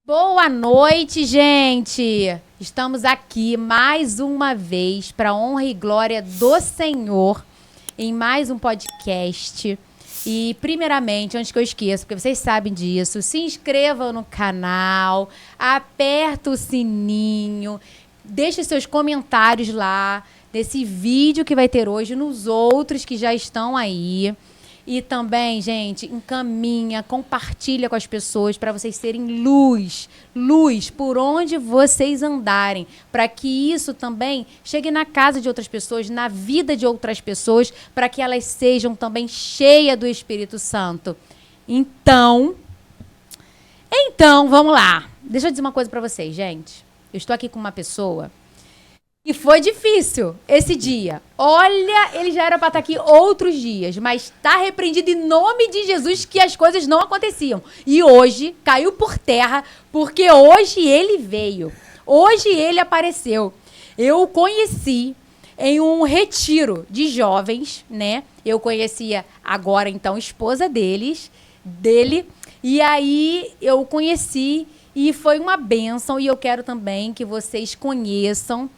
Boa noite, gente! Estamos aqui mais uma vez para honra e glória do Senhor em mais um podcast. E primeiramente, antes que eu esqueça, porque vocês sabem disso, se inscrevam no canal, aperta o sininho, deixe seus comentários lá desse vídeo que vai ter hoje, nos outros que já estão aí. E também, gente, encaminha, compartilha com as pessoas para vocês serem luz por onde vocês andarem, para que isso também chegue na casa de outras pessoas, na vida de outras pessoas, para que elas sejam também cheias do Espírito Santo. Então, vamos lá. Deixa eu dizer uma coisa para vocês, gente. Eu estou aqui com uma pessoa e foi difícil esse dia. Olha, ele já era para estar aqui outros dias, mas está repreendido em nome de Jesus que as coisas não aconteciam. E hoje caiu por terra, porque hoje ele veio. Hoje ele apareceu. Eu o conheci em um retiro de jovens, né? Eu conhecia agora, então, a esposa dele. E aí eu o conheci e foi uma bênção. E eu quero também que vocês conheçam.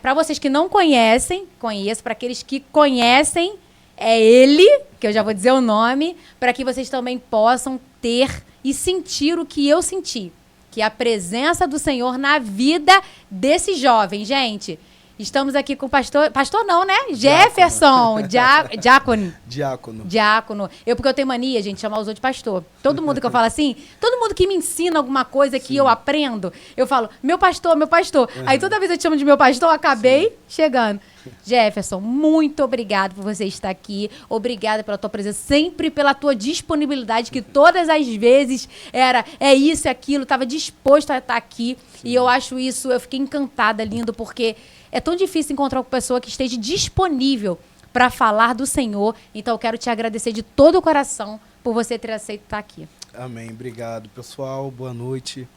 Para vocês que não conhecem, conheço. Para aqueles que conhecem, é ele, que eu já vou dizer o nome, para que vocês também possam ter e sentir o que eu senti. Que é a presença do Senhor na vida desse jovem, gente. Estamos aqui com o pastor não, né? Jefferson, diácono. Porque eu tenho mania, gente, de chamar os outros de pastor. Todo mundo que eu falo assim, todo mundo que me ensina alguma coisa que eu aprendo, eu falo, meu pastor. Uhum. Aí toda vez eu te chamo de meu pastor, eu acabei chegando. Jefferson, muito obrigado por você estar aqui. Obrigada pela tua presença, sempre pela tua disponibilidade, que todas as vezes é isso, é aquilo, estava disposto a estar aqui. Sim. E eu acho isso, eu fiquei encantada, lindo, porque é tão difícil encontrar uma pessoa que esteja disponível para falar do Senhor. Então eu quero te agradecer de todo o coração por você ter aceito estar aqui. Amém, obrigado pessoal, boa noite.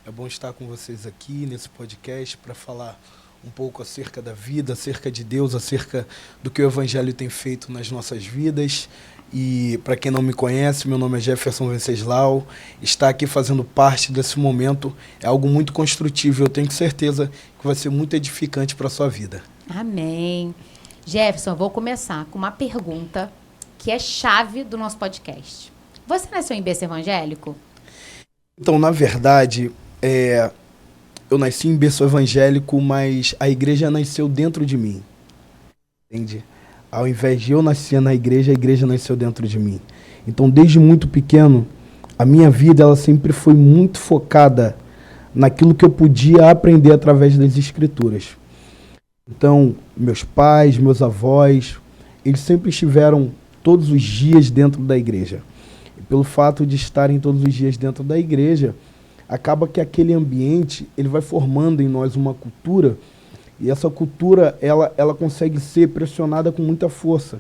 É bom estar com vocês aqui nesse podcast para falar um pouco acerca da vida, acerca de Deus, acerca do que o Evangelho tem feito nas nossas vidas. E para quem não me conhece, meu nome é Jefferson Venceslau. Estar aqui fazendo parte desse momento é algo muito construtivo. Eu tenho certeza que vai ser muito edificante para a sua vida. Amém. Jefferson, eu vou começar com uma pergunta que é chave do nosso podcast. Você nasceu em berço evangélico? Então, na verdade, eu nasci em berço evangélico, mas a igreja nasceu dentro de mim. Entende? Ao invés de eu nascer na igreja, a igreja nasceu dentro de mim. Então, desde muito pequeno, a minha vida ela sempre foi muito focada naquilo que eu podia aprender através das escrituras. Então, meus pais, meus avós, eles sempre estiveram todos os dias dentro da igreja. E pelo fato de estarem todos os dias dentro da igreja, acaba que aquele ambiente ele vai formando em nós uma cultura, e essa cultura ela consegue ser pressionada com muita força.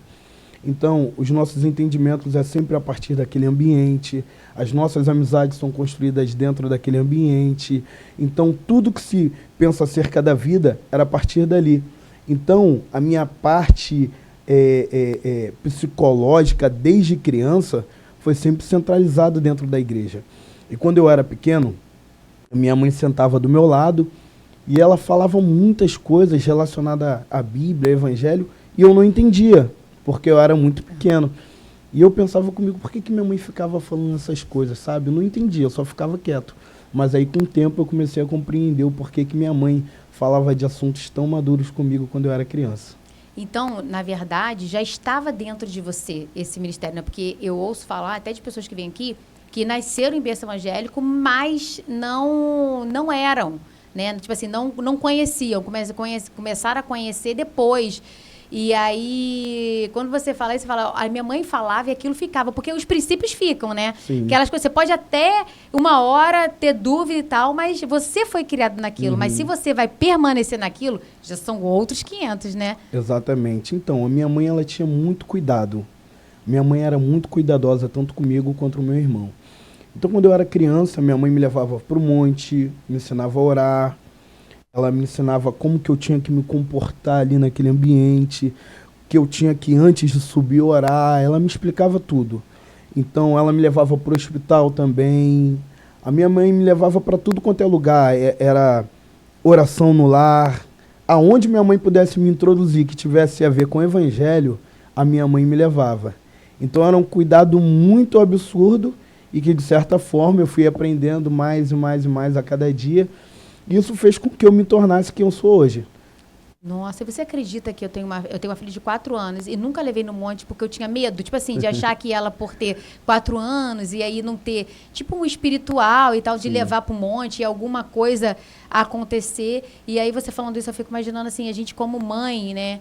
Então, os nossos entendimentos é sempre a partir daquele ambiente, as nossas amizades são construídas dentro daquele ambiente. Então, tudo que se pensa acerca da vida era a partir dali. Então, a minha parte psicológica, desde criança, foi sempre centralizada dentro da igreja. E quando eu era pequeno, minha mãe sentava do meu lado e ela falava muitas coisas relacionadas à Bíblia, ao Evangelho, e eu não entendia, porque eu era muito pequeno. E eu pensava comigo, por que minha mãe ficava falando essas coisas, sabe? Eu não entendia, eu só ficava quieto. Mas aí, com o tempo, eu comecei a compreender o porquê que minha mãe falava de assuntos tão maduros comigo quando eu era criança. Então, na verdade, já estava dentro de você esse ministério, né? Porque eu ouço falar, até de pessoas que vêm aqui, que nasceram em berço evangélico, mas não eram, né? Tipo assim, não conheciam, começaram a conhecer depois. E aí, quando você fala isso, você fala, a minha mãe falava e aquilo ficava, porque os princípios ficam, né? Sim. Aquelas coisas, você pode até uma hora ter dúvida e tal, mas você foi criado naquilo. Uhum. Mas se você vai permanecer naquilo, já são outros 500, né? Exatamente. Então, a minha mãe, ela tinha muito cuidado. Minha mãe era muito cuidadosa, tanto comigo quanto com o meu irmão. Então, quando eu era criança, minha mãe me levava para o monte, me ensinava a orar. Ela me ensinava como que eu tinha que me comportar ali naquele ambiente, que eu tinha que, antes de subir, orar. Ela me explicava tudo. Então, ela me levava para o hospital também. A minha mãe me levava para tudo quanto é lugar. Era oração no lar. Aonde minha mãe pudesse me introduzir, que tivesse a ver com o evangelho, a minha mãe me levava. Então era um cuidado muito absurdo e que, de certa forma, eu fui aprendendo mais e mais e mais a cada dia. E isso fez com que eu me tornasse quem eu sou hoje. Nossa, e você acredita que eu tenho uma filha de 4 anos e nunca levei no monte porque eu tinha medo, tipo assim, de achar que ela, por ter 4 anos e aí não ter, tipo, um espiritual e tal, de levar pro monte e alguma coisa acontecer. E aí você falando isso, eu fico imaginando assim, a gente como mãe, né?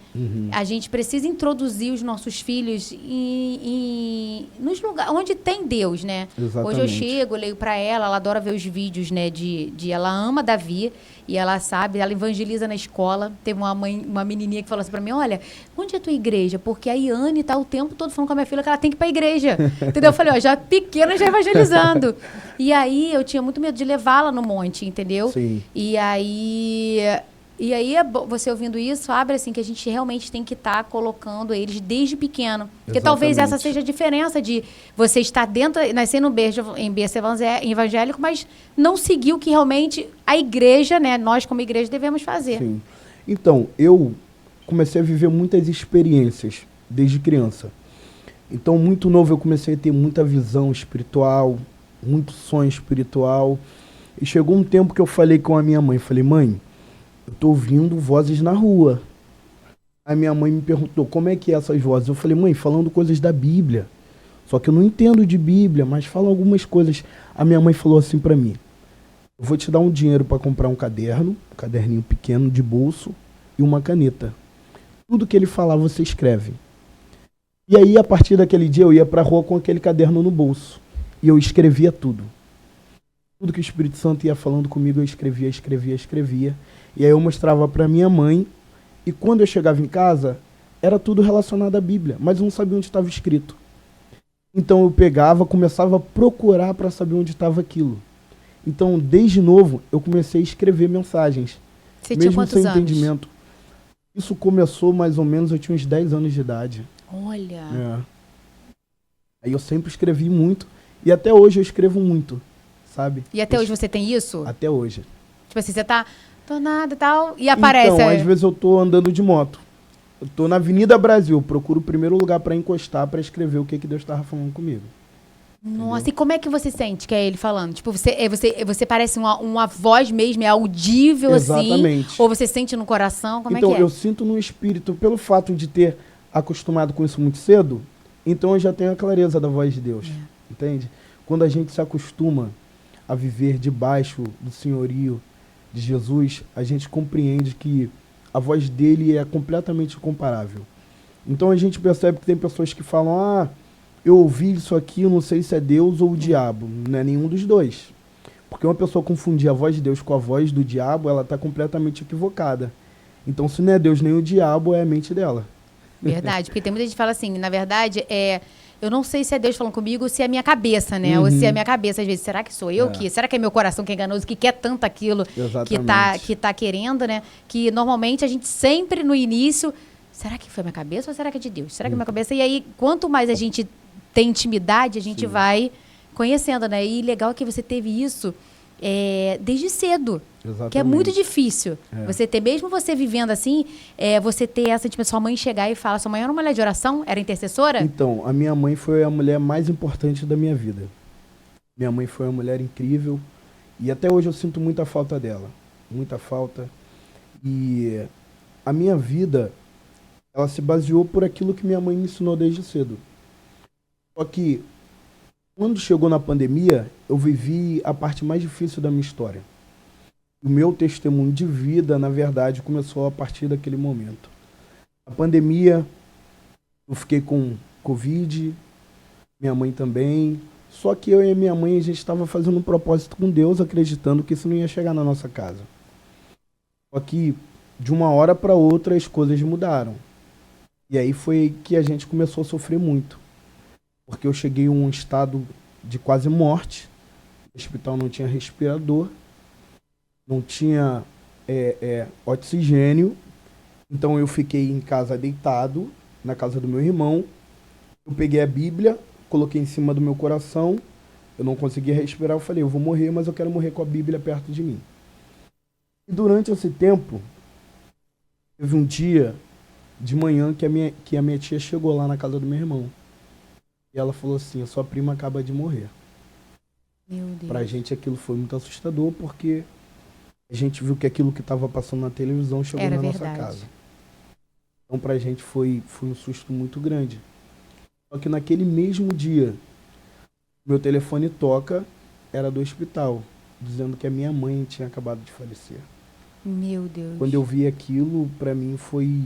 A gente precisa introduzir os nossos filhos nos lugares onde tem Deus, né? Exatamente. Hoje eu chego, leio pra ela adora ver os vídeos, né? Ela ama Davi. E ela sabe, ela evangeliza na escola. Teve uma menininha que falou assim pra mim, olha, onde é a tua igreja? Porque a Iane tá o tempo todo falando com a minha filha que ela tem que ir pra igreja. Entendeu? Eu falei, ó, já pequena, já evangelizando. E aí, eu tinha muito medo de levá-la no monte, entendeu? Sim. E aí, você ouvindo isso, abre assim, que a gente realmente tem que estar colocando eles desde pequeno. Porque talvez essa seja a diferença de você estar dentro, nascer em berço evangélico, mas não seguir o que realmente a igreja, né, nós como igreja devemos fazer. Sim. Então, eu comecei a viver muitas experiências desde criança. Então, muito novo, eu comecei a ter muita visão espiritual, muito sonho espiritual. E chegou um tempo que eu falei com a minha mãe, falei, mãe, eu tô ouvindo vozes na rua. Aí minha mãe me perguntou, como é que é essas vozes? Eu falei, mãe, falando coisas da Bíblia. Só que eu não entendo de Bíblia, mas falam algumas coisas. A minha mãe falou assim pra mim, eu vou te dar um dinheiro para comprar um caderninho pequeno de bolso e uma caneta. Tudo que ele falar, você escreve. E aí, a partir daquele dia, eu ia pra rua com aquele caderno no bolso. E eu escrevia tudo. Tudo que o Espírito Santo ia falando comigo, eu escrevia. E aí eu mostrava para minha mãe, e quando eu chegava em casa, era tudo relacionado à Bíblia, mas eu não sabia onde estava escrito. Então eu pegava, começava a procurar para saber onde estava aquilo. Então, desde novo, eu comecei a escrever mensagens. Você tinha mesmo sem quantos anos? entendimento. Isso começou mais ou menos, eu tinha uns 10 anos de idade. Olha. É. Aí eu sempre escrevi muito, e até hoje eu escrevo muito, sabe? E até hoje você tem isso? Até hoje. Tipo assim, você tá, tô nada e tal, e aparece... Então, às vezes eu tô andando de moto. Eu tô na Avenida Brasil, procuro o primeiro lugar para encostar, para escrever o que Deus estava falando comigo. Nossa, Entendeu? e como é que você sente que é ele falando? Tipo, você parece uma voz mesmo, é audível Exatamente. assim? Ou você sente no coração? Como Então, é que é? eu sinto no espírito, pelo fato de ter acostumado com isso muito cedo, então eu já tenho a clareza da voz de Deus. Entende? Quando a gente se acostuma a viver debaixo do senhorio de Jesus, a gente compreende que a voz dele é completamente incomparável. Então a gente percebe que tem pessoas que falam, eu ouvi isso aqui, eu não sei se é Deus ou o diabo. Não é nenhum dos dois. Porque uma pessoa confundir a voz de Deus com a voz do diabo, ela está completamente equivocada. Então, se não é Deus nem o diabo, é a mente dela. Verdade, porque tem muita gente que fala assim, na verdade, eu não sei se é Deus falando comigo ou se é a minha cabeça, né? Ou se é a minha cabeça, às vezes, será que sou eu? Será que é meu coração que é enganoso, que quer tanto aquilo que tá querendo, né? Que normalmente a gente sempre no início, será que foi a minha cabeça ou será que é de Deus? Será que é a minha cabeça? E aí, quanto mais a gente tem intimidade, a gente vai conhecendo, né? E legal é que você teve isso desde cedo. Exatamente. Que é muito difícil. Você ter, mesmo você vivendo assim, você ter essa, tipo, sua mãe chegar e falar, sua mãe era uma mulher de oração? Era intercessora? Então, a minha mãe foi a mulher mais importante da minha vida. Minha mãe foi uma mulher incrível e até hoje eu sinto muita falta dela. Muita falta. E a minha vida, ela se baseou por aquilo que minha mãe me ensinou desde cedo. Só que, quando chegou na pandemia, eu vivi a parte mais difícil da minha história. O meu testemunho de vida, na verdade, começou a partir daquele momento. A pandemia, eu fiquei com Covid, minha mãe também. Só que eu e minha mãe, a gente estava fazendo um propósito com Deus, acreditando que isso não ia chegar na nossa casa. Só que, de uma hora para outra, as coisas mudaram. E aí foi que a gente começou a sofrer muito. Porque eu cheguei em um estado de quase morte. O hospital não tinha respirador, não tinha oxigênio. Então eu fiquei em casa deitado, na casa do meu irmão. Eu peguei a Bíblia, coloquei em cima do meu coração, Eu não conseguia respirar, eu falei, eu vou morrer, mas eu quero morrer com a Bíblia perto de mim. E durante esse tempo, teve um dia de manhã que a minha tia chegou lá na casa do meu irmão. E ela falou assim, a sua prima acaba de morrer. Meu Deus. Pra gente aquilo foi muito assustador, porque a gente viu que aquilo que estava passando na televisão chegou Era na verdade. nossa casa. Então pra gente foi um susto muito grande. Só que naquele mesmo dia, meu telefone toca, era do hospital, dizendo que a minha mãe tinha acabado de falecer. Meu Deus. Quando eu vi aquilo, pra mim foi...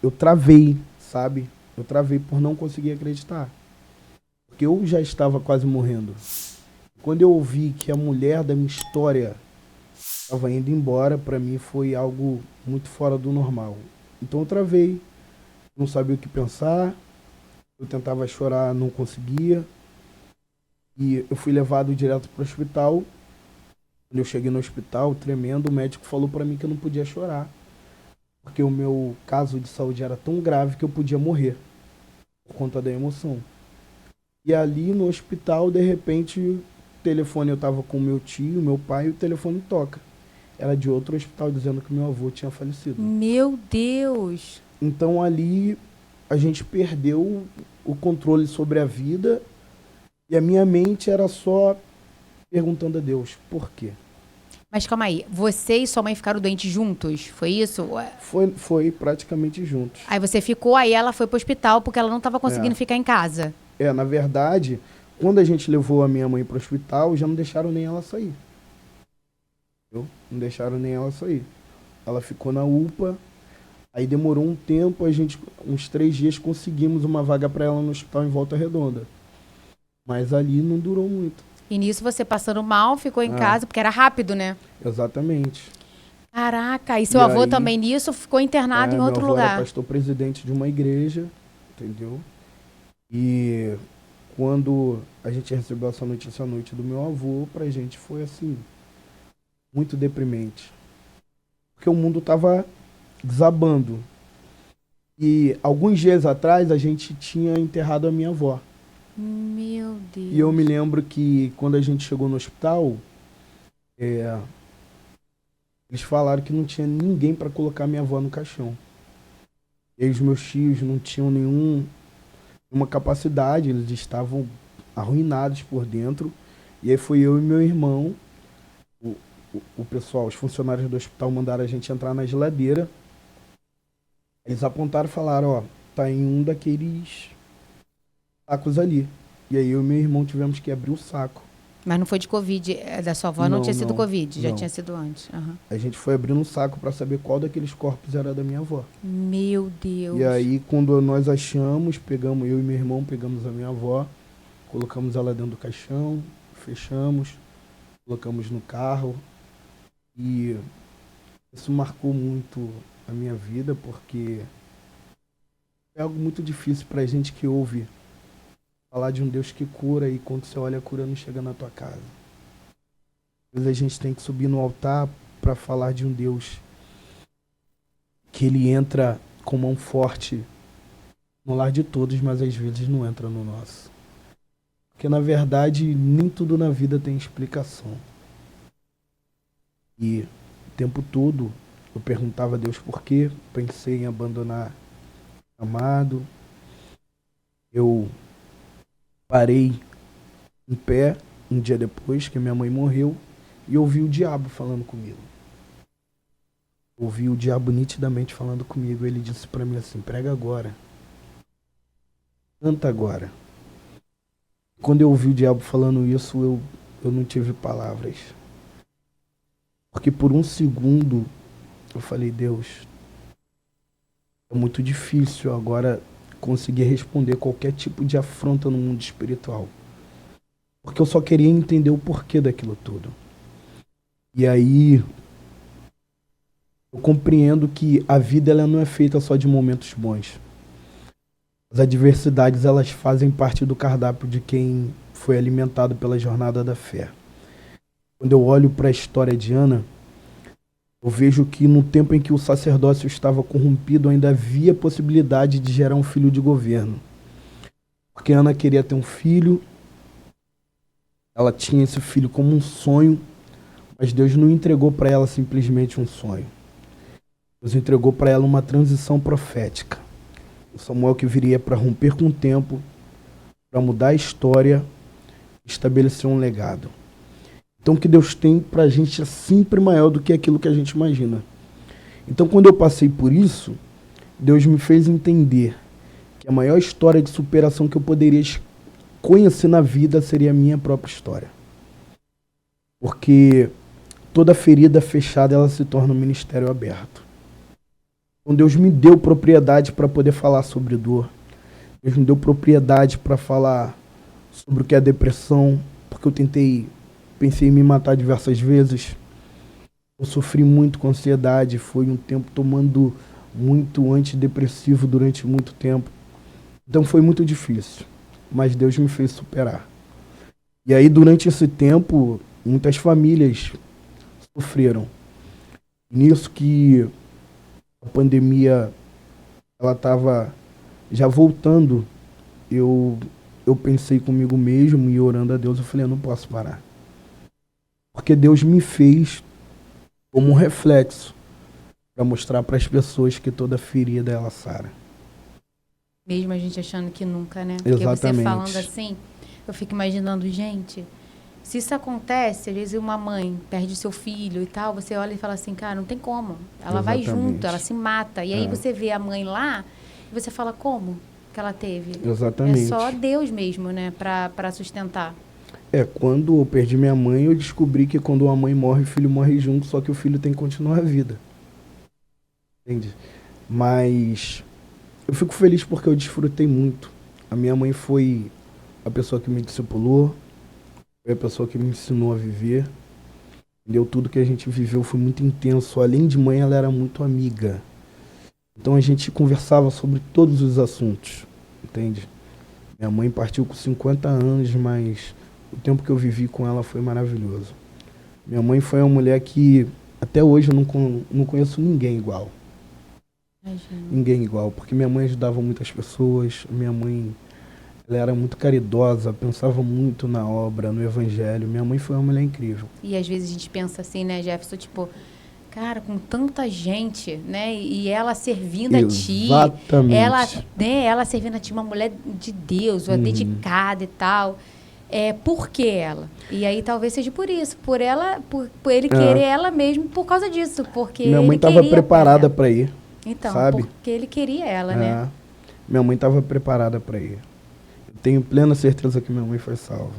Eu travei, sabe? Eu travei por não conseguir acreditar. Porque eu já estava quase morrendo. Quando eu ouvi que a mulher da minha história estava indo embora, pra mim foi algo muito fora do normal. Então eu travei, não sabia o que pensar, eu tentava chorar, não conseguia. E eu fui levado direto para o hospital. Quando eu cheguei no hospital, tremendo, o médico falou para mim que eu não podia chorar, porque o meu caso de saúde era tão grave que eu podia morrer por conta da emoção. E ali no hospital, de repente, o telefone, eu estava com meu tio, meu pai, e o telefone toca. Era de outro hospital dizendo que meu avô tinha falecido. Meu Deus. Então ali a gente perdeu o controle sobre a vida e a minha mente era só perguntando a Deus, por quê? Mas calma aí, você e sua mãe ficaram doentes juntos? Foi isso? Foi praticamente juntos. Aí você ficou, aí ela foi pro hospital porque ela não estava conseguindo É. ficar em casa. Na verdade, quando a gente levou a minha mãe para o hospital, já não deixaram nem ela sair. Entendeu? Não deixaram nem ela sair. Ela ficou na UPA, aí demorou um tempo, uns 3 dias, conseguimos uma vaga para ela no hospital em Volta Redonda. Mas ali não durou muito. E nisso você passando mal, ficou em casa, porque era rápido, né? Exatamente. Caraca, e seu E avô aí, também nisso ficou internado em outro meu avô era lugar. pastor presidente de uma igreja, entendeu? E quando a gente recebeu essa notícia à noite do meu avô, pra gente foi assim, muito deprimente. Porque o mundo tava desabando. E alguns dias atrás a gente tinha enterrado a minha avó. Meu Deus. E eu me lembro que quando a gente chegou no hospital, eles falaram que não tinha ninguém para colocar minha avó no caixão. E aí os meus tios não tinham nenhuma capacidade, eles estavam arruinados por dentro. E aí foi eu e meu irmão, o pessoal, os funcionários do hospital mandaram a gente entrar na geladeira. Eles apontaram e falaram, ó, tá em um daqueles sacos ali. E aí eu e meu irmão tivemos que abrir o saco. Mas não foi de Covid, da sua avó não tinha sido Covid, já não. tinha sido antes. Uhum. A gente foi abrindo um saco para saber qual daqueles corpos era da minha avó. Meu Deus. E aí quando nós achamos, pegamos, eu e meu irmão pegamos a minha avó, colocamos ela dentro do caixão, fechamos, colocamos no carro. E isso marcou muito a minha vida, porque é algo muito difícil pra gente que ouve falar de um Deus que cura e quando você olha a cura não chega na tua casa. Às vezes a gente tem que subir no altar para falar de um Deus que ele entra com mão forte no lar de todos, mas às vezes não entra no nosso. Porque na verdade nem tudo na vida tem explicação. E o tempo todo eu perguntava a Deus por quê, pensei em abandonar o amado. Eu parei em pé um dia depois que minha mãe morreu e ouvi o diabo falando comigo. Ouvi o diabo nitidamente falando comigo. Ele disse para mim assim, prega agora. Canta agora. Quando eu ouvi o diabo falando isso, eu não tive palavras. Porque por um segundo eu falei, Deus, é muito difícil agora conseguir responder qualquer tipo de afronta no mundo espiritual. Porque eu só queria entender o porquê daquilo tudo. E aí eu compreendo que a vida ela não é feita só de momentos bons. As adversidades elas fazem parte do cardápio de quem foi alimentado pela jornada da fé. Quando eu olho para a história de Ana, eu vejo que no tempo em que o sacerdócio estava corrompido, ainda havia possibilidade de gerar um filho de governo. Porque Ana queria ter um filho, Ela tinha esse filho como um sonho, mas Deus não entregou para ela simplesmente um sonho. Deus entregou para ela uma transição profética. O Samuel que viria para romper com o tempo, para mudar a história, estabelecer um legado. Então o que Deus tem para a gente é sempre maior do que aquilo que a gente imagina. Então quando eu passei por isso, Deus me fez entender que a maior história de superação que eu poderia conhecer na vida seria a minha própria história. Porque toda ferida fechada, ela se torna um ministério aberto. Então Deus me deu propriedade para poder falar sobre dor. Deus me deu propriedade para falar sobre o que é depressão, porque eu pensei em me matar diversas vezes. Eu sofri muito com ansiedade, foi um tempo tomando muito antidepressivo durante muito tempo. Então foi muito difícil, mas Deus me fez superar. E aí durante esse tempo, muitas famílias sofreram. Nisso que a pandemia ela estava já voltando, eu pensei comigo mesmo e orando a Deus, eu falei, eu não posso parar. Porque Deus me fez como um reflexo para mostrar para as pessoas que toda ferida ela sara. Mesmo a gente achando que nunca, né? Exatamente. Porque você falando assim, eu fico imaginando, gente, se isso acontece, às vezes uma mãe perde seu filho e tal, você olha e fala assim, cara, não tem como. Ela vai junto, ela se mata. E aí você vê a mãe lá e você fala, como que ela teve? Exatamente. É só Deus mesmo, né, para sustentar. Quando eu perdi minha mãe, eu descobri que quando uma mãe morre, o filho morre junto, só que o filho tem que continuar a vida. Entende? Mas eu fico feliz porque eu desfrutei muito. A minha mãe foi a pessoa que me discipulou, foi a pessoa que me ensinou a viver. Entendeu? Tudo que a gente viveu foi muito intenso. Além de mãe, ela era muito amiga. Então a gente conversava sobre todos os assuntos, entende? Minha mãe partiu com 50 anos, mas o tempo que eu vivi com ela foi maravilhoso. Minha mãe foi uma mulher que até hoje eu não conheço ninguém igual. Imagina. Ninguém igual, porque minha mãe ajudava muitas pessoas, minha mãe ela era muito caridosa, pensava muito na obra, no evangelho. Minha mãe foi uma mulher incrível. E às vezes a gente pensa assim, né, Jefferson, tipo, cara, com tanta gente, né, e ela servindo a ti. Exatamente. Ela servindo a ti, uma mulher de Deus, uma dedicada e tal. Por que ela? E aí talvez seja por isso, por ele querer ela mesmo por causa disso, porque minha mãe estava preparada para ir. Então, sabe? porque ele queria ela, né? Minha mãe estava preparada para ir. Eu tenho plena certeza que minha mãe foi salva.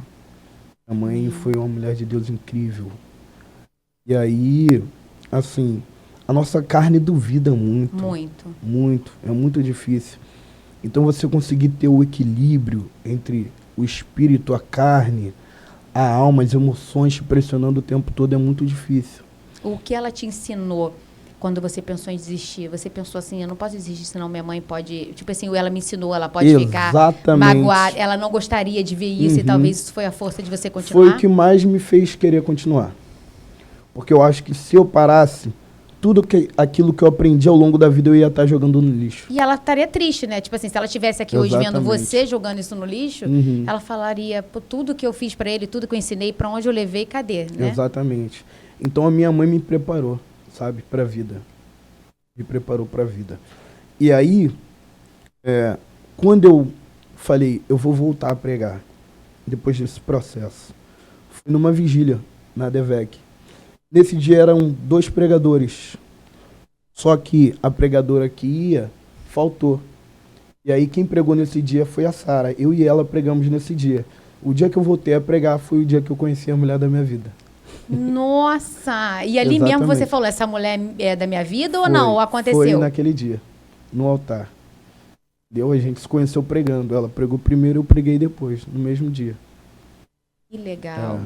Minha mãe foi uma mulher de Deus incrível. E aí, assim, a nossa carne duvida muito. Muito. Muito. É muito difícil. Então você conseguir ter o equilíbrio entre o espírito, a carne, a alma, as emoções te pressionando o tempo todo é muito difícil. O que ela te ensinou quando você pensou em desistir? Você pensou assim, eu não posso desistir, senão minha mãe pode... Tipo assim, ela me ensinou, ela pode ficar magoada. Ela não gostaria de ver isso e talvez isso foi a força de você continuar? Foi o que mais me fez querer continuar. Porque eu acho que se eu parasse, aquilo que eu aprendi ao longo da vida eu ia estar jogando no lixo. E ela estaria triste, né? Tipo assim, se ela estivesse aqui hoje vendo você jogando isso no lixo, ela falaria, pô, tudo que eu fiz pra ele, tudo que eu ensinei, pra onde eu levei, cadê? Né? Exatamente. Então a minha mãe me preparou, sabe, pra vida. Me preparou pra vida. E aí, quando eu falei, eu vou voltar a pregar, depois desse processo, fui numa vigília na DEVEC. Nesse dia eram 2 pregadores. Só que a pregadora que ia, faltou. E aí quem pregou nesse dia foi a Sara. Eu e ela pregamos nesse dia. O dia que eu voltei a pregar foi o dia que eu conheci a mulher da minha vida. Nossa! E ali mesmo você falou, essa mulher é da minha vida ou não? Ou aconteceu? Foi naquele dia, no altar. A gente se conheceu pregando. Ela pregou primeiro, eu preguei depois, no mesmo dia. Que legal.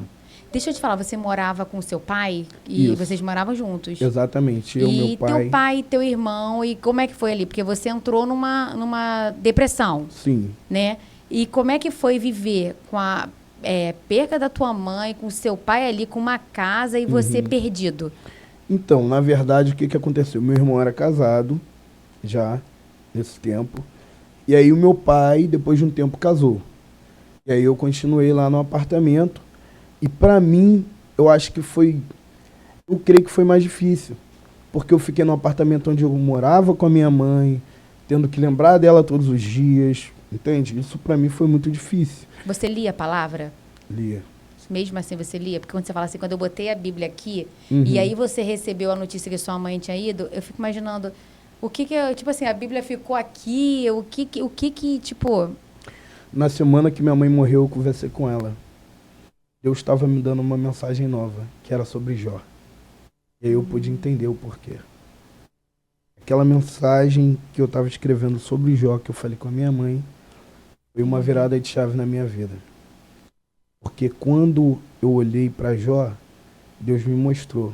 Deixa eu te falar, você morava com seu pai e vocês moravam juntos? Exatamente, eu, meu pai. E teu pai e teu irmão, e como é que foi ali? Porque você entrou numa depressão. Sim. Né? E como é que foi viver com a perda da tua mãe, com seu pai ali, com uma casa e você perdido? Então, na verdade, o que aconteceu? Meu irmão era casado, já, nesse tempo. E aí o meu pai, depois de um tempo, casou. E aí eu continuei lá no apartamento. E pra mim, eu acho que foi... Eu creio que foi mais difícil. Porque eu fiquei num apartamento onde eu morava com a minha mãe, tendo que lembrar dela todos os dias, entende? Isso pra mim foi muito difícil. Você lia a palavra? Lia. Mesmo assim você lia? Porque quando você fala assim, quando eu botei a Bíblia aqui, Uhum. e aí você recebeu a notícia que sua mãe tinha ido, eu fico imaginando o que tipo assim, a Bíblia ficou aqui, o que, tipo... Na semana que minha mãe morreu, eu conversei com ela. Deus estava me dando uma mensagem nova, que era sobre Jó. E aí eu pude entender o porquê. Aquela mensagem que eu estava escrevendo sobre Jó, que eu falei com a minha mãe, foi uma virada de chave na minha vida. Porque quando eu olhei para Jó, Deus me mostrou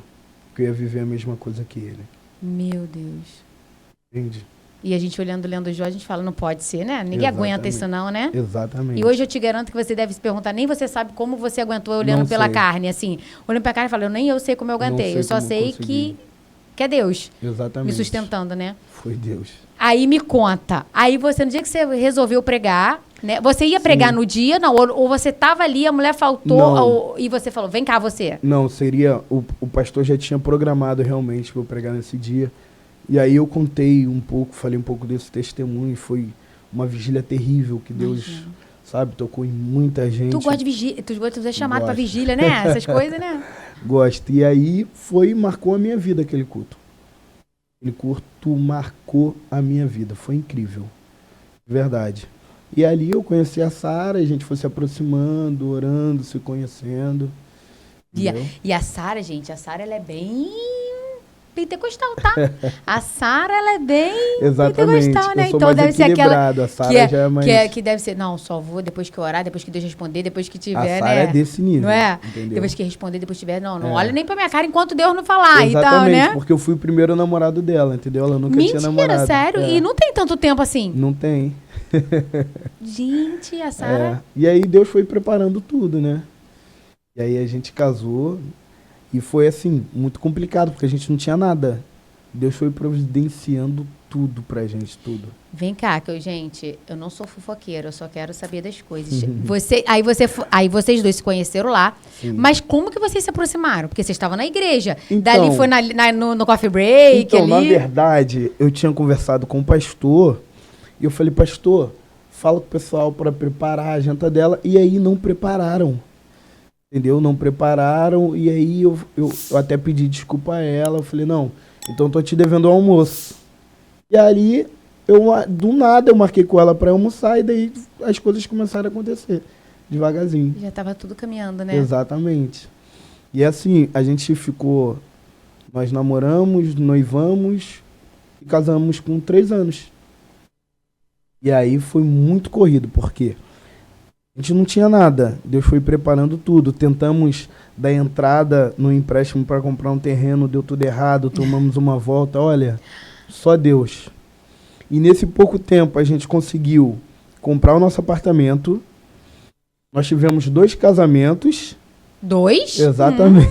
que eu ia viver a mesma coisa que ele. Meu Deus. Entende? E a gente lendo Jó, a gente fala, não pode ser, né? Ninguém aguenta isso não, né? Exatamente. E hoje eu te garanto que você deve se perguntar, nem você sabe como você aguentou olhando Não pela sei. carne, assim. Olhando pela carne e falando, nem eu sei como eu aguentei. sei Eu só como sei consegui. que é Deus Exatamente. me sustentando, né? Foi Deus. Aí me conta. Aí você, no dia que você resolveu pregar, né? Você ia pregar no dia, não? Ou você tava ali, a mulher faltou, Não. e você falou, vem cá você. Não, seria... O pastor já tinha programado realmente para eu pregar nesse dia. E aí eu contei um pouco, falei um pouco desse testemunho. E foi uma vigília terrível que Deus, sabe, tocou em muita gente. Tu gosta de vigília, tu gosta de ser chamado pra Gosto. vigília, né? Essas coisas, né? Gosto. E aí marcou a minha vida aquele culto. Aquele culto marcou a minha vida. Foi incrível. Verdade. E ali eu conheci a Sara, a gente foi se aproximando, orando, se conhecendo. Entendeu? E a Sara, gente, ela é bem pentecostal, tá? A Sara, ela é bem Exatamente. pentecostal, né? Eu sou Então mais deve ser aquela equilibrado. A Sara já é mais... que deve ser, não, só vou depois que orar, depois que Deus responder, depois que A tiver, Sara né? é desse nível. Não é? Entendeu? Depois que responder, depois que tiver, não É. olha nem pra minha cara enquanto Deus não falar e tal, Exatamente, né? porque eu fui o primeiro namorado dela, entendeu? Ela nunca tinha Mentira, namorado. sério? É. E não tem tanto tempo assim. Não tem. Gente, a É. Sara... E aí Deus foi preparando tudo, né? E aí a gente casou e foi assim, muito complicado, porque a gente não tinha nada. Deus foi providenciando tudo pra gente, tudo. Vem cá, gente, eu não sou fofoqueira, eu só quero saber das coisas. Uhum. Aí vocês dois se conheceram lá, Sim. mas como que vocês se aproximaram? Porque vocês estavam na igreja. Então- Dali foi no coffee break Então, ali. na verdade, eu tinha conversado com o pastor e eu falei, pastor, fala com o pessoal para preparar a janta dela. E aí não prepararam. Entendeu? Não prepararam. E aí eu até pedi desculpa a ela. Eu falei, não, então tô te devendo o almoço. E aí, do nada, eu marquei com ela para almoçar e daí as coisas começaram a acontecer. Devagarzinho. Já tava tudo caminhando, né? Exatamente. E assim, a gente ficou... Nós namoramos, noivamos e casamos com 3 anos. E aí foi muito corrido, porque a gente não tinha nada. Deus foi preparando tudo. Tentamos dar entrada no empréstimo para comprar um terreno, deu tudo errado, tomamos uma volta. Olha, só Deus. E nesse pouco tempo a gente conseguiu comprar o nosso apartamento. Nós tivemos 2 casamentos. 2? Exatamente.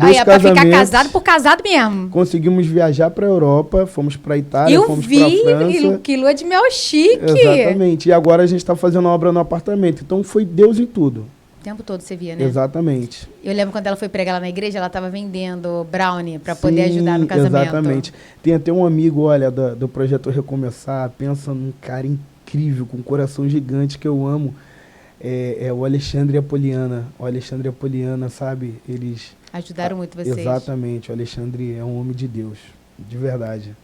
Aí é pra ficar casamentos. casado por casado mesmo. Conseguimos viajar para a Europa, fomos para a Itália, Eu fomos vi, para a França. que lua de mel chique. Exatamente. E agora a gente está fazendo obra no apartamento. Então foi Deus em tudo. O tempo todo você via, né? Exatamente. Eu lembro quando ela foi pregar lá na igreja, ela tava vendendo brownie pra poder Sim, ajudar no casamento. Exatamente. Tem até um amigo, olha, do Projeto Recomeçar, pensa num cara incrível, com um coração gigante que eu amo. É o Alexandre e a Poliana. O Alexandre e a Poliana, sabe? Eles... Ajudaram muito vocês. Exatamente. O Alexandre é um homem de Deus. De verdade.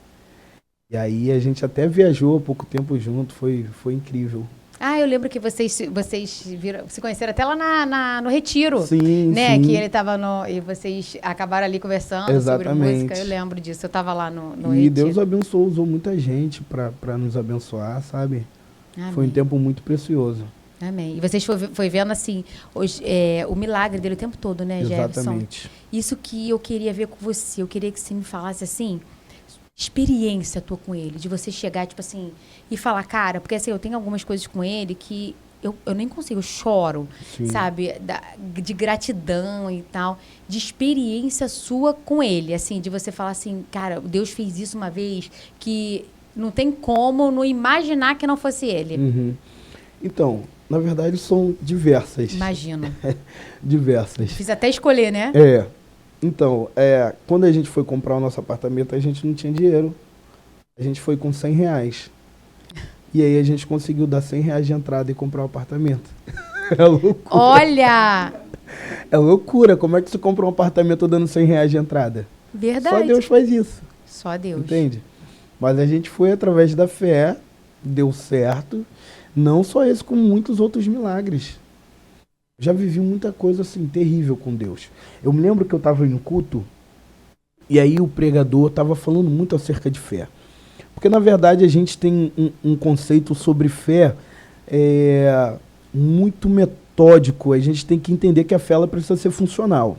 E aí a gente até viajou há pouco tempo junto. Foi incrível. Ah, eu lembro que vocês se conheceram até lá no Retiro. Sim, né? sim. Que ele tava e vocês acabaram ali conversando sobre Exatamente. música. Eu lembro disso. Eu tava lá no E Retiro. Deus abençoou, usou muita gente para nos abençoar, sabe? Amém. Foi um tempo muito precioso. Amém. E vocês foi vendo, assim, o milagre dele o tempo todo, né, Jefferson? Exatamente. Isso que eu queria ver com você. Eu queria que você me falasse, assim, experiência tua com ele. De você chegar, tipo assim, e falar, cara, porque assim, eu tenho algumas coisas com ele que eu nem consigo, eu choro, Sim. sabe? De gratidão e tal. De experiência sua com ele, assim, de você falar assim, cara, Deus fez isso uma vez que não tem como não imaginar que não fosse ele. Uhum. Então, Na verdade, são diversas. Imagino. Diversas. Fiz até escolher, né? Então, quando a gente foi comprar o nosso apartamento, a gente não tinha dinheiro. A gente foi com R$100. E aí a gente conseguiu dar R$100 de entrada e comprar o apartamento. É loucura. Olha! É loucura. Como é que você compra um apartamento dando R$100 de entrada? Verdade. Só Deus faz isso. Só Deus. Entende? Mas a gente foi através da fé, deu certo. Não só esse, como muitos outros milagres. Já vivi muita coisa assim, terrível com Deus. Eu me lembro que eu estava em um culto, e aí o pregador estava falando muito acerca de fé. Porque, na verdade, a gente tem um conceito sobre fé muito metódico. A gente tem que entender que a fé ela precisa ser funcional.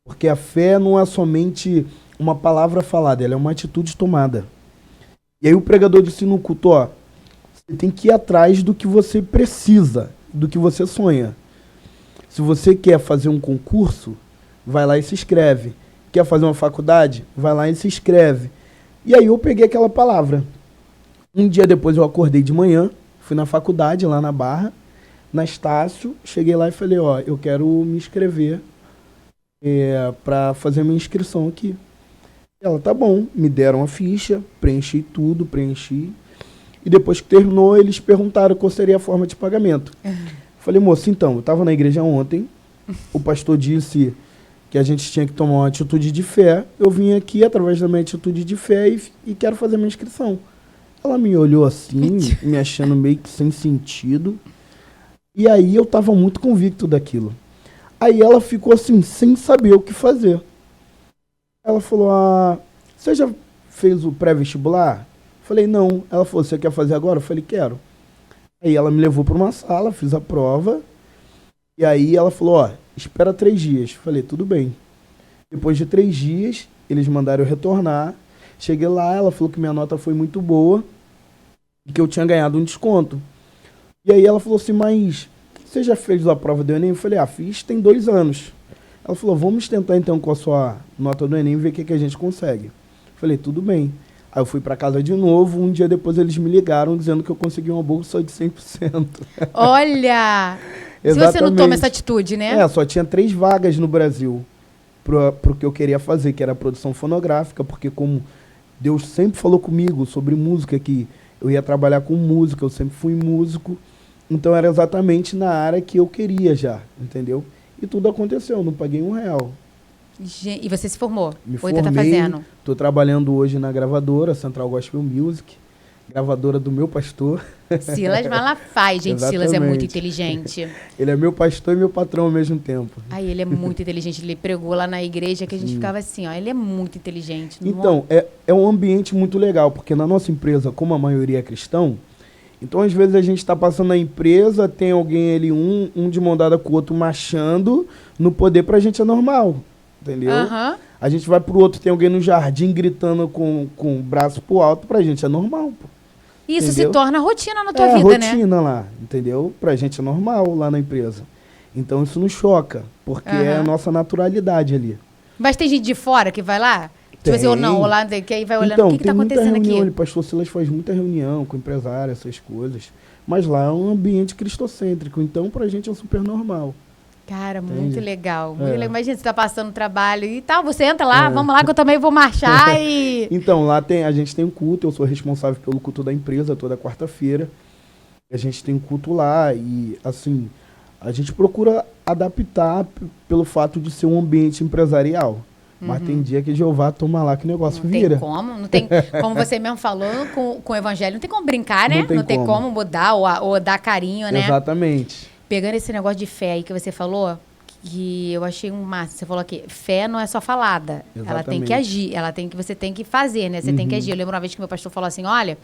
Porque a fé não é somente uma palavra falada, ela é uma atitude tomada. E aí o pregador disse no culto, você tem que ir atrás do que você precisa, do que você sonha. Se você quer fazer um concurso, vai lá e se inscreve. Quer fazer uma faculdade? Vai lá e se inscreve. E aí eu peguei aquela palavra. Um dia depois eu acordei de manhã, fui na faculdade lá na Barra, na Estácio, cheguei lá e falei, eu quero me inscrever para fazer a minha inscrição aqui. Ela, tá bom, me deram a ficha, preenchi tudo, E depois que terminou, eles perguntaram qual seria a forma de pagamento. Falei, moço, então, eu estava na igreja ontem, o pastor disse que a gente tinha que tomar uma atitude de fé. Eu vim aqui através da minha atitude de fé e quero fazer a minha inscrição. Ela me olhou assim, me achando meio que sem sentido. E aí eu estava muito convicto daquilo. Aí ela ficou assim, sem saber o que fazer. Ela falou, você já fez o pré-vestibular? Falei, não. Ela falou, você quer fazer agora? Eu falei, quero. Aí ela me levou para uma sala, fiz a prova. E aí ela falou, espera 3 dias. Falei, tudo bem. Depois de 3 dias, eles mandaram eu retornar. Cheguei lá, ela falou que minha nota foi muito boa e que eu tinha ganhado um desconto. E aí ela falou assim, mas você já fez a prova do Enem? Eu falei, fiz tem 2 anos. Ela falou, vamos tentar então com a sua nota do Enem ver o que a gente consegue. Falei, tudo bem. Aí eu fui para casa de novo, um dia depois eles me ligaram dizendo que eu consegui uma bolsa de 100%. Olha! Se você não toma essa atitude, né? Só tinha 3 vagas no Brasil pro que eu queria fazer, que era a produção fonográfica, porque como Deus sempre falou comigo sobre música, que eu ia trabalhar com música, eu sempre fui músico, então era exatamente na área que eu queria já, entendeu? E tudo aconteceu, não paguei R$1. E você se formou? Me formei, tá fazendo? Tô trabalhando hoje na gravadora, Central Gospel Music, gravadora do meu pastor. Silas Malafaia, gente. Exatamente. Silas é muito inteligente. Ele é meu pastor e meu patrão ao mesmo tempo. Ele é muito inteligente. Ele pregou lá na igreja que a gente ficava assim, ele é muito inteligente. Então, é um ambiente muito legal, porque na nossa empresa, como a maioria é cristão, então às vezes a gente está passando na empresa, tem alguém ali, um de mão dada com o outro, marchando, no poder pra gente é normal, entendeu? A gente vai pro outro, tem alguém no jardim gritando com o braço pro alto, pra gente é normal, pô. Isso entendeu? Se torna rotina na tua vida, né? Rotina lá, entendeu? Pra gente é normal lá na empresa. Então isso nos choca, porque é a nossa naturalidade ali. Mas tem gente de fora que vai lá? Tipo assim, ou não, ou lá, que aí vai olhando, então, o que tá acontecendo aqui? O pastor Silas faz muita reunião com empresários, essas coisas. Mas lá é um ambiente cristocêntrico, então pra gente é super normal. Cara, muito legal. Muito legal. Imagina, você tá passando trabalho e tal, você entra lá, vamos lá que eu também vou marchar e... Então, lá a gente tem um culto, eu sou responsável pelo culto da empresa toda quarta-feira. A gente tem um culto lá e, assim, a gente procura adaptar pelo fato de ser um ambiente empresarial. Mas tem dia que Jeová toma lá que o negócio vira. Não tem como você mesmo falou, com o evangelho, não tem como brincar, né? Não tem como mudar ou dar carinho, né? Exatamente. Pegando esse negócio de fé aí que você falou, que eu achei um máximo. Você falou aqui, fé não é só falada. Exatamente. Ela tem que agir, você tem que fazer, né? Você tem que agir. Eu lembro uma vez que meu pastor falou assim, olha,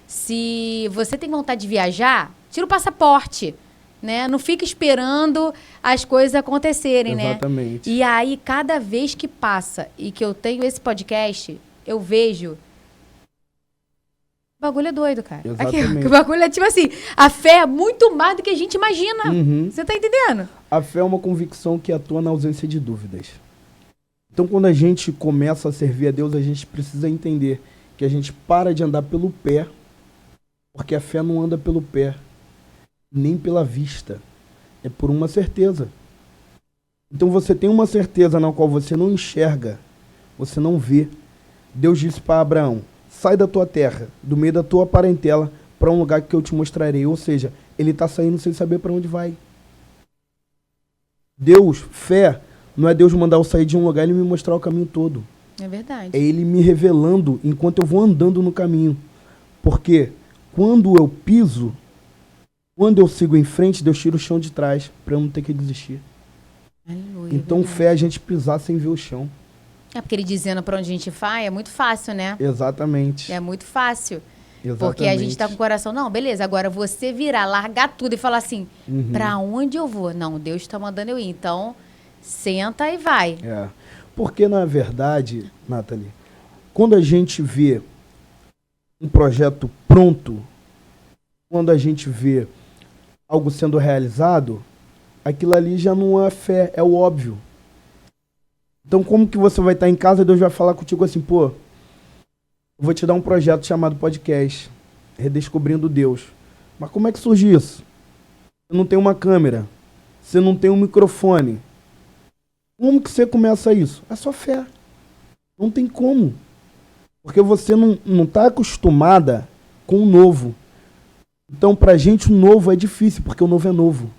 se você tem vontade de viajar, tira o passaporte, né? Não fica esperando as coisas acontecerem, né? Exatamente. E aí, cada vez que passa e que eu tenho esse podcast, eu vejo... O bagulho é doido, cara. Exatamente. Aqui, o bagulho é tipo assim, a fé é muito mais do que a gente imagina. Você tá entendendo? A fé é uma convicção que atua na ausência de dúvidas. Então, quando a gente começa a servir a Deus, a gente precisa entender que a gente para de andar pelo pé, porque a fé não anda pelo pé. nem pela vista. É por uma certeza. Então você tem uma certeza na qual você não enxerga, você não vê. Deus disse para Abraão, sai da tua terra, do meio da tua parentela, para um lugar que eu te mostrarei. Ou seja, ele está saindo sem saber para onde vai. Deus, fé, não é Deus mandar eu sair de um lugar e ele me mostrar o caminho todo. É verdade. É ele me revelando enquanto eu vou andando no caminho. Porque quando eu piso, quando eu sigo em frente, Deus tira o chão de trás para eu não ter que desistir. Aleluia, Então verdade. fé é a gente pisar sem ver o chão. É porque ele dizendo pra onde a gente vai é muito fácil, né? Exatamente. É muito fácil. Exatamente. Porque a gente tá com o coração, não, beleza, agora você virar, largar tudo e falar assim, pra onde eu vou? Não, Deus tá mandando eu ir, então senta e vai. É. Porque, na verdade, Nathalie, quando a gente vê um projeto pronto, quando a gente vê algo sendo realizado, aquilo ali já não é fé, é o óbvio. Então, como que você vai estar em casa e Deus vai falar contigo assim, pô, eu vou te dar um projeto chamado podcast, Redescobrindo Deus. Mas como é que surge isso? Você não tem uma câmera, você não tem um microfone. Como que você começa isso? É só fé. Não tem como. Porque você não está acostumada com o novo. Então, pra gente, o novo é difícil, porque o novo é novo.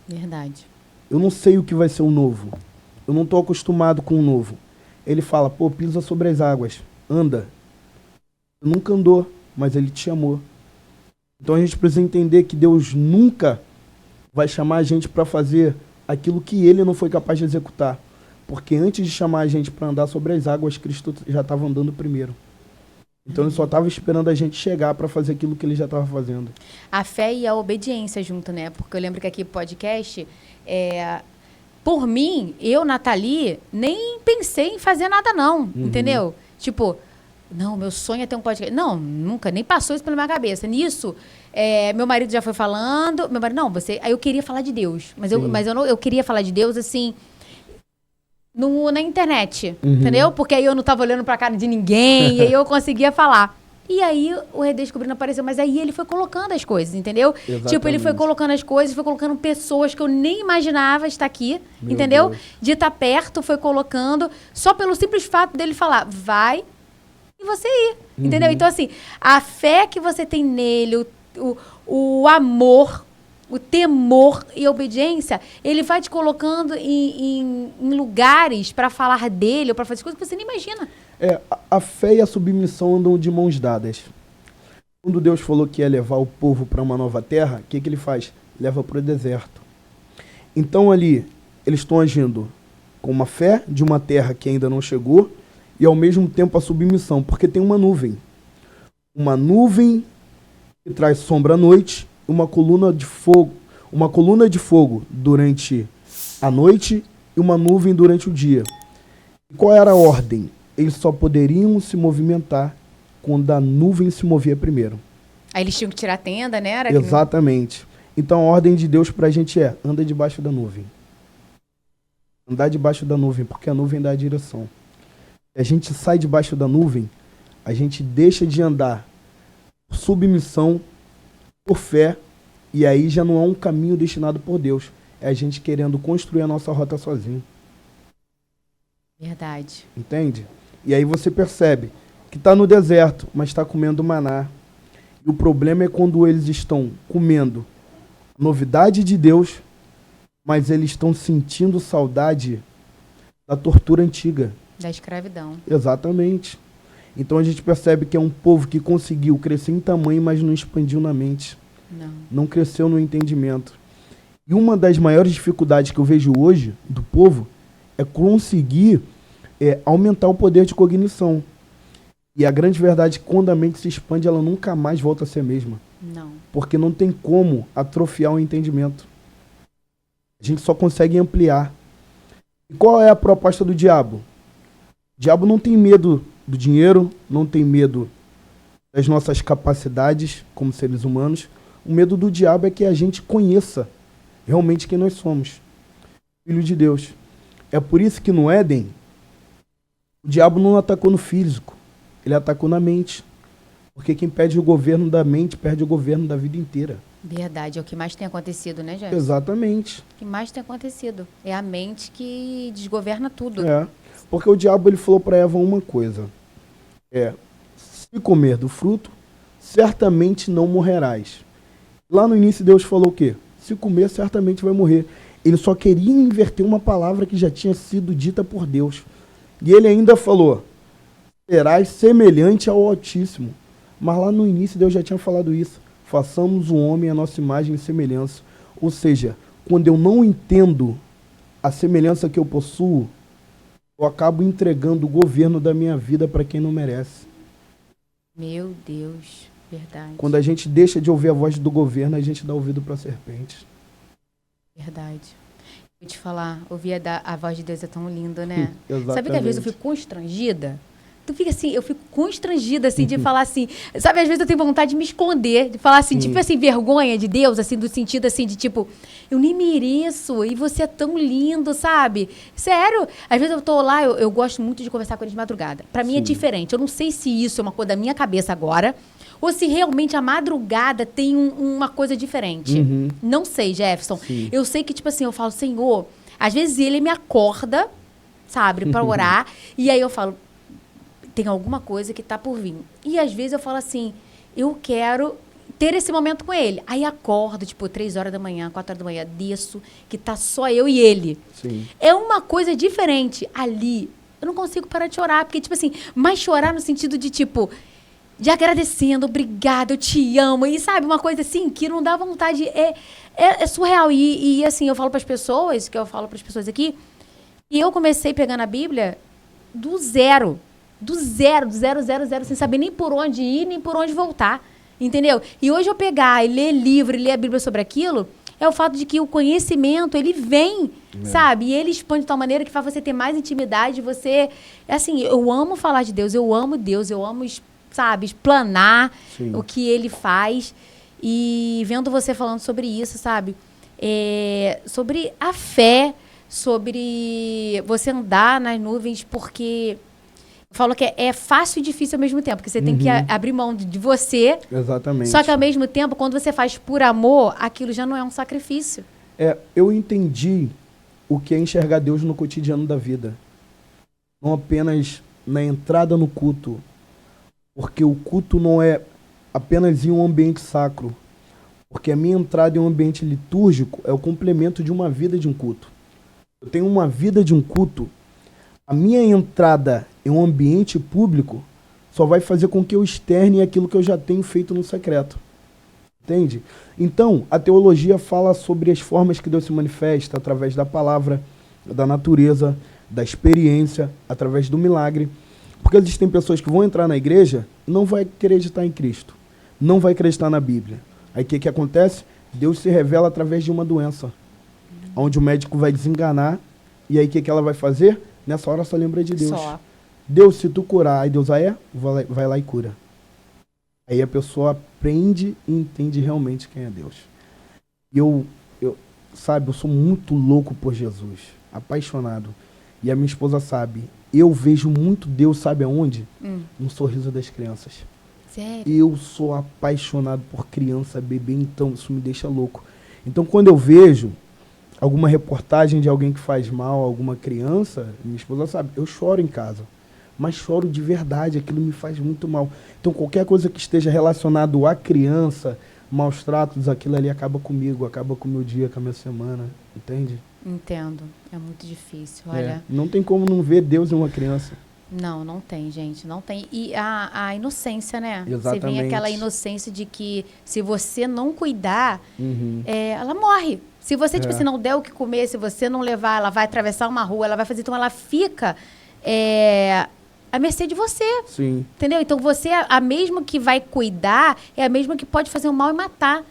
Verdade. Eu não sei o que vai ser o novo. Eu não estou acostumado com o novo. Ele fala, pô, pisa sobre as águas. Anda. Você nunca andou, mas ele te chamou. Então a gente precisa entender que Deus nunca vai chamar a gente para fazer aquilo que ele não foi capaz de executar. Porque antes de chamar a gente para andar sobre as águas, Cristo já estava andando primeiro. Então ele só estava esperando a gente chegar para fazer aquilo que ele já estava fazendo. A fé e a obediência junto, né? Porque eu lembro que aqui no podcast, por mim, eu, Nathalie, nem pensei em fazer nada não, entendeu? Tipo, não, meu sonho é ter um podcast. Não, nunca, nem passou isso pela minha cabeça. Nisso, meu marido já foi falando, meu marido, não, você... Aí eu queria falar de Deus, mas eu queria falar de Deus, assim... na internet, entendeu? Porque aí eu não tava olhando pra cara de ninguém, e aí eu conseguia falar. E aí o Redescobrindo apareceu, mas aí ele foi colocando as coisas, entendeu? Exatamente. Tipo, ele foi colocando as coisas, foi colocando pessoas que eu nem imaginava estar aqui, Meu entendeu? Deus. De estar perto, foi colocando, só pelo simples fato dele falar, vai e você ir, entendeu? Então, assim, a fé que você tem nele, o amor, o temor e a obediência, ele vai te colocando em lugares para falar dele ou para fazer coisas que você nem imagina. A fé e a submissão andam de mãos dadas. Quando Deus falou que ia levar o povo para uma nova terra, o que ele faz? Leva para o deserto. Então ali, eles estão agindo com uma fé de uma terra que ainda não chegou e ao mesmo tempo a submissão, porque tem uma nuvem. Uma nuvem que traz sombra à noite, uma coluna de fogo durante a noite e uma nuvem durante o dia. E qual era a ordem? Eles só poderiam se movimentar quando a nuvem se movia primeiro. Aí eles tinham que tirar a tenda, né? Exatamente. Então a ordem de Deus pra gente anda debaixo da nuvem. Andar debaixo da nuvem, porque a nuvem dá a direção. Se a gente sai debaixo da nuvem, a gente deixa de andar por submissão, por fé, e aí já não é um caminho destinado por Deus. É a gente querendo construir a nossa rota sozinho. Verdade. Entende? E aí você percebe que está no deserto, mas está comendo maná. E o problema é quando eles estão comendo novidade de Deus, mas eles estão sentindo saudade da tortura antiga. Da escravidão. Exatamente. Então a gente percebe que é um povo que conseguiu crescer em tamanho, mas não expandiu na mente. Não cresceu no entendimento. E uma das maiores dificuldades que eu vejo hoje do povo é conseguir aumentar o poder de cognição. E a grande verdade é que quando a mente se expande, ela nunca mais volta a ser a mesma. Não. Porque não tem como atrofiar o entendimento. A gente só consegue ampliar. E qual é a proposta do diabo? O diabo não tem medo do dinheiro, não tem medo das nossas capacidades como seres humanos. O medo do diabo é que a gente conheça realmente quem nós somos. Filho de Deus. É por isso que no Éden, o diabo não atacou no físico, ele atacou na mente. Porque quem perde o governo da mente, perde o governo da vida inteira. Verdade, é o que mais tem acontecido, né, Jefferson? Exatamente. O que mais tem acontecido. É a mente que desgoverna tudo. É. Porque o diabo ele falou para Eva uma coisa. Se comer do fruto, certamente não morrerás. Lá no início Deus falou o quê? Se comer, certamente vai morrer. Ele só queria inverter uma palavra que já tinha sido dita por Deus. E ele ainda falou, serás semelhante ao Altíssimo. Mas lá no início Deus já tinha falado isso. Façamos o homem a nossa imagem e semelhança. Ou seja, quando eu não entendo a semelhança que eu possuo, eu acabo entregando o governo da minha vida para quem não merece. Meu Deus, verdade. Quando a gente deixa de ouvir a voz do governo, a gente dá ouvido para a serpente. Verdade. Vou te falar, ouvir a voz de Deus é tão lindo, né? Exatamente. Sabe que às vezes eu fico constrangida? Tu fica assim, eu fico constrangida, assim, de falar assim... Sabe, às vezes eu tenho vontade de me esconder, de falar assim, tipo assim, vergonha de Deus, assim, do sentido, assim, de tipo... Eu nem mereço, e você é tão lindo, sabe? Sério. Às vezes eu tô lá, eu gosto muito de conversar com ele de madrugada. Pra mim é diferente. Eu não sei se isso é uma coisa da minha cabeça agora, ou se realmente a madrugada tem uma coisa diferente. Não sei, Jefferson. Sim. Eu sei que, tipo assim, eu falo, Senhor... Às vezes ele me acorda, sabe, pra orar, e aí eu falo... Tem alguma coisa que tá por vir. E às vezes eu falo assim, eu quero ter esse momento com ele. Aí acordo, tipo, 3 horas da manhã, 4 horas da manhã, desço, que tá só eu e ele. Sim. É uma coisa diferente. Ali, eu não consigo parar de chorar, porque, tipo assim, mas chorar no sentido de, tipo, de agradecendo, obrigada, eu te amo. E sabe, uma coisa assim, que não dá vontade, é surreal. E assim, eu falo pras pessoas, que eu falo pras pessoas aqui, e eu comecei pegando a Bíblia do zero, sem saber nem por onde ir, nem por onde voltar, entendeu? E hoje eu pegar e ler livro, e ler a Bíblia sobre aquilo, é o fato de que o conhecimento, ele vem, sabe? E ele expande de tal maneira que faz você ter mais intimidade, você... Assim, eu amo falar de Deus, eu amo, sabe, explanar o que ele faz. E vendo você falando sobre isso, sabe? Sobre a fé, sobre você andar nas nuvens, porque... Eu falo que é fácil e difícil ao mesmo tempo, porque você tem que abrir mão de você. Exatamente. Só que ao mesmo tempo, quando você faz por amor, aquilo já não é um sacrifício. Eu entendi o que é enxergar Deus no cotidiano da vida. Não apenas na entrada no culto. Porque o culto não é apenas em um ambiente sacro. Porque a minha entrada em um ambiente litúrgico é o complemento de uma vida de um culto. Eu tenho uma vida de um culto. A minha entrada em um ambiente público só vai fazer com que eu externe aquilo que eu já tenho feito no secreto. Entende? Então, a teologia fala sobre as formas que Deus se manifesta através da palavra, da natureza, da experiência, através do milagre. Porque existem pessoas que vão entrar na igreja e não vai acreditar em Cristo. Não vai acreditar na Bíblia. Aí o que acontece? Deus se revela através de uma doença. Onde o médico vai desenganar. E aí o que ela vai fazer? Nessa hora só lembra de Deus. Só. Deus, se tu curar, aí Deus vai lá e cura. Aí a pessoa aprende e entende realmente quem é Deus. E eu sou muito louco por Jesus. Apaixonado. E a minha esposa sabe. Eu vejo muito Deus, sabe aonde? No sorriso das crianças. Sério? Eu sou apaixonado por criança, bebê, então isso me deixa louco. Então quando eu vejo alguma reportagem de alguém que faz mal a alguma criança, minha esposa sabe, eu choro em casa. Mas choro de verdade, aquilo me faz muito mal. Então qualquer coisa que esteja relacionado à criança, maus tratos, aquilo ali acaba comigo, acaba com o meu dia, com a minha semana, entende? Entendo. É muito difícil, olha. Não tem como não ver Deus em uma criança. Não tem, gente, não tem. E a inocência, né? Exatamente. Você vem aquela inocência de que se você não cuidar, ela morre. Se você, tipo, se não der o que comer, se você não levar, ela vai atravessar uma rua, ela vai fazer, então ela fica à mercê de você. Sim. Entendeu? Então você, a mesma que vai cuidar, é a mesma que pode fazer o mal e matar.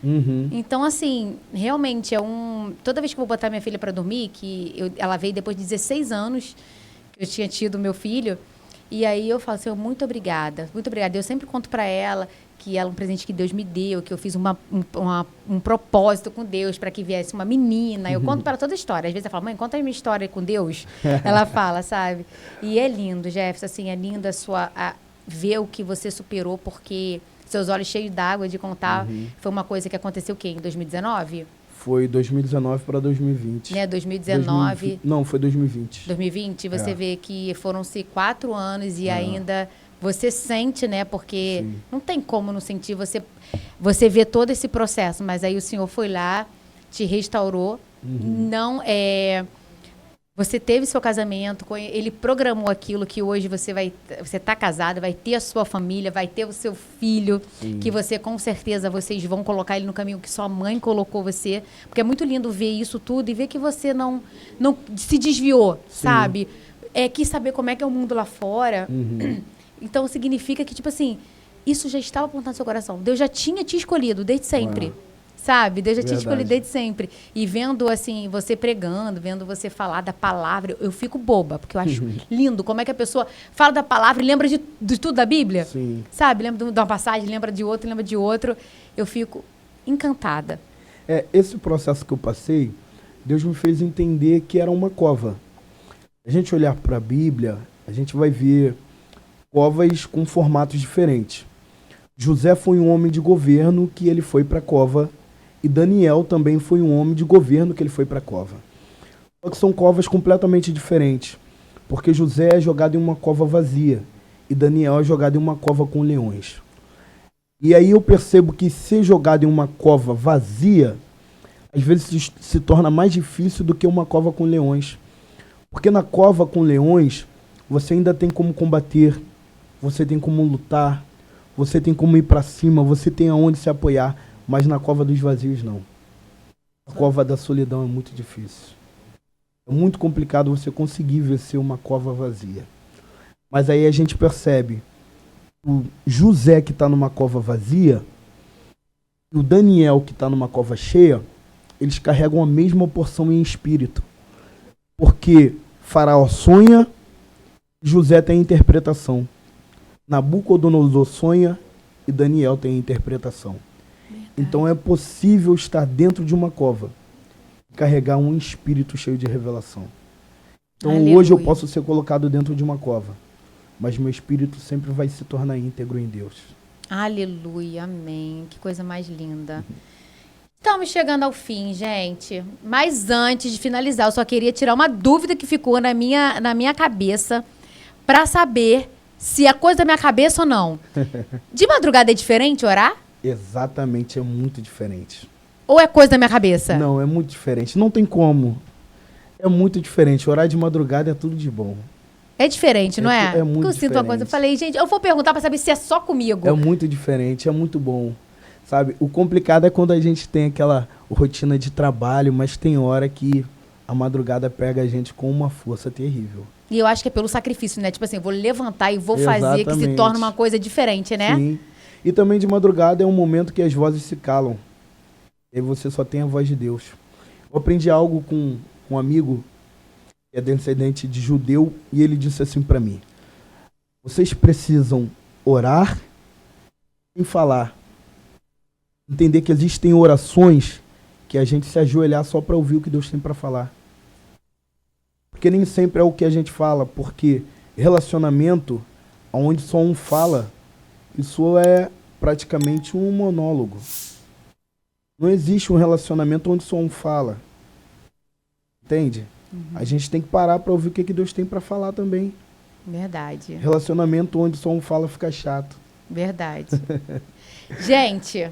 Então, assim, realmente toda vez que eu vou botar minha filha para dormir, ela veio depois de 16 anos, que eu tinha tido meu filho, e aí eu falo assim, muito obrigada, muito obrigada. Eu sempre conto para ela que ela é um presente que Deus me deu, que eu fiz um propósito com Deus para que viesse uma menina. Eu conto para ela toda a história. Às vezes ela fala, mãe, conta a minha história com Deus. Ela fala, sabe? E é lindo, Jefferson, assim, é lindo ver o que você superou, porque seus olhos cheios d'água de contar. Foi uma coisa que aconteceu o quê? Em 2019? Foi 2019 para 2020. Né, 2019. Não, foi 2020. 2020, você vê que foram-se 4 anos e ainda você sente, né? Porque não tem como não sentir. Você vê todo esse processo, mas aí o Senhor foi lá, te restaurou. Não você teve seu casamento, ele programou aquilo que hoje você tá casado, vai ter a sua família, vai ter o seu filho, que você com certeza vocês vão colocar ele no caminho que sua mãe colocou você, porque é muito lindo ver isso tudo e ver que você não se desviou, sabe? Quis saber como é que é o mundo lá fora. Então significa que, tipo assim, isso já estava apontado no seu coração. Deus já tinha te escolhido desde sempre. Sabe? Deus já te escolhido desde sempre. E vendo, assim, você pregando, vendo você falar da palavra, eu fico boba, porque eu acho lindo como é que a pessoa fala da palavra e lembra de tudo da Bíblia. Sim. Sabe? Lembra de uma passagem, lembra de outro. Eu fico encantada. Esse processo que eu passei, Deus me fez entender que era uma cova. A gente olhar para a Bíblia, a gente vai ver covas com formatos diferentes. José foi um homem de governo que ele foi para a cova. E Daniel também foi um homem de governo que ele foi para a cova. Só que são covas completamente diferentes. Porque José é jogado em uma cova vazia. E Daniel é jogado em uma cova com leões. E aí eu percebo que ser jogado em uma cova vazia, às vezes se torna mais difícil do que uma cova com leões. Porque na cova com leões, você ainda tem como combater, você tem como lutar, você tem como ir para cima, você tem aonde se apoiar. Mas na cova dos vazios, não. A cova da solidão é muito difícil. É muito complicado você conseguir vencer uma cova vazia. Mas aí a gente percebe o José que está numa cova vazia e o Daniel que está numa cova cheia, eles carregam a mesma porção em espírito. Porque Faraó sonha, José tem a interpretação. Nabucodonosor sonha e Daniel tem a interpretação. Então é possível estar dentro de uma cova e carregar um espírito cheio de revelação. Então hoje eu posso ser colocado dentro de uma cova, mas meu espírito sempre vai se tornar íntegro em Deus. Aleluia, amém. Que coisa mais linda. Estamos chegando ao fim, gente. Mas antes de finalizar, eu só queria tirar uma dúvida que ficou na minha cabeça para saber se é coisa da minha cabeça ou não. De madrugada é diferente orar? Exatamente, é muito diferente. Ou é coisa da minha cabeça? Não, é muito diferente. Não tem como. É muito diferente. Orar de madrugada é tudo de bom. É diferente, não é? É muito Porque eu sinto uma coisa. Eu falei, gente, eu vou perguntar para saber se é só comigo. É muito diferente, é muito bom. Sabe, o complicado é quando a gente tem aquela rotina de trabalho, mas tem hora que a madrugada pega a gente com uma força terrível. E eu acho que é pelo sacrifício, né? Tipo assim, eu vou levantar e vou fazer, que se torna uma coisa diferente, né? Sim. E também de madrugada é um momento que as vozes se calam. E aí você só tem a voz de Deus. Eu aprendi algo com um amigo que é descendente de judeu e ele disse assim para mim: vocês precisam orar e falar. Entender que existem orações que a gente se ajoelhar só para ouvir o que Deus tem para falar. Porque nem sempre é o que a gente fala, porque relacionamento onde só um fala, isso é praticamente um monólogo. Não existe um relacionamento onde só um fala. Entende? A gente tem que parar para ouvir o que Deus tem para falar também. Verdade. Relacionamento onde só um fala fica chato. Verdade. Gente,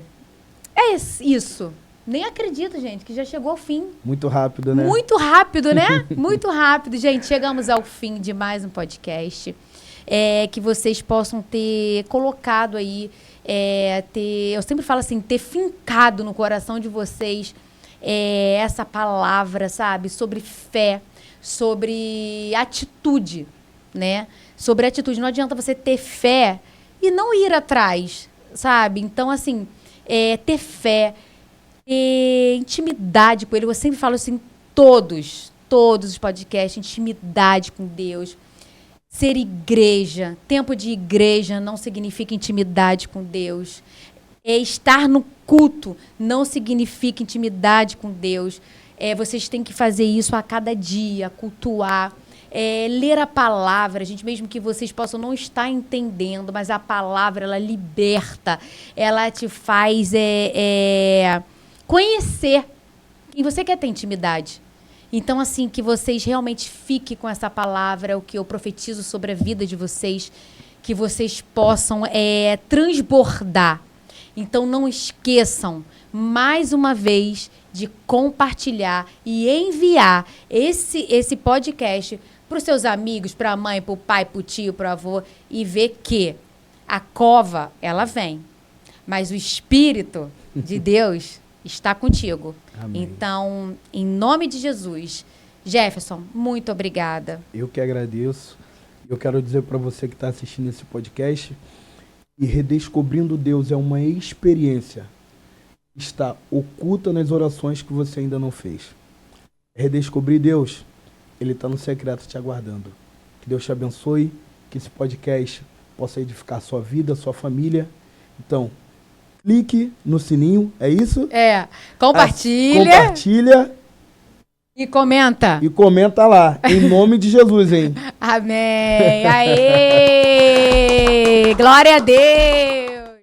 é isso. Nem acredito, gente, que já chegou ao fim. Muito rápido, né? Muito rápido, né? Muito rápido. Gente, chegamos ao fim de mais um podcast. Que vocês possam ter colocado aí, eu sempre falo assim, ter fincado no coração de vocês essa palavra, sabe? Sobre fé, sobre atitude, né? Sobre atitude. Não adianta você ter fé e não ir atrás, sabe? Então, assim, ter fé, ter intimidade com Ele. Eu sempre falo assim, todos os podcasts, intimidade com Deus. Ser igreja, tempo de igreja não significa intimidade com Deus. Estar no culto não significa intimidade com Deus. Vocês têm que fazer isso a cada dia, cultuar. ler a palavra, gente, mesmo que vocês possam não estar entendendo, mas a palavra, ela liberta, ela te faz conhecer. E você quer ter intimidade. Então, assim, que vocês realmente fiquem com essa palavra, o que eu profetizo sobre a vida de vocês, que vocês possam transbordar. Então, não esqueçam, mais uma vez, de compartilhar e enviar esse podcast para os seus amigos, para a mãe, para o pai, para o tio, para o avô, e ver que a cova, ela vem, mas o Espírito de Deus está contigo. Amém. Então, em nome de Jesus, Jefferson, muito obrigada. Eu que agradeço. Eu quero dizer para você que está assistindo esse podcast, e Redescobrindo Deus é uma experiência que está oculta nas orações que você ainda não fez. Redescobrir Deus, Ele está no secreto te aguardando. Que Deus te abençoe, que esse podcast possa edificar a sua vida, a sua família. Então, clique no sininho, é isso? Compartilha. Compartilha. E comenta. E comenta lá, em nome de Jesus, hein? Amém. Aê! Glória a Deus!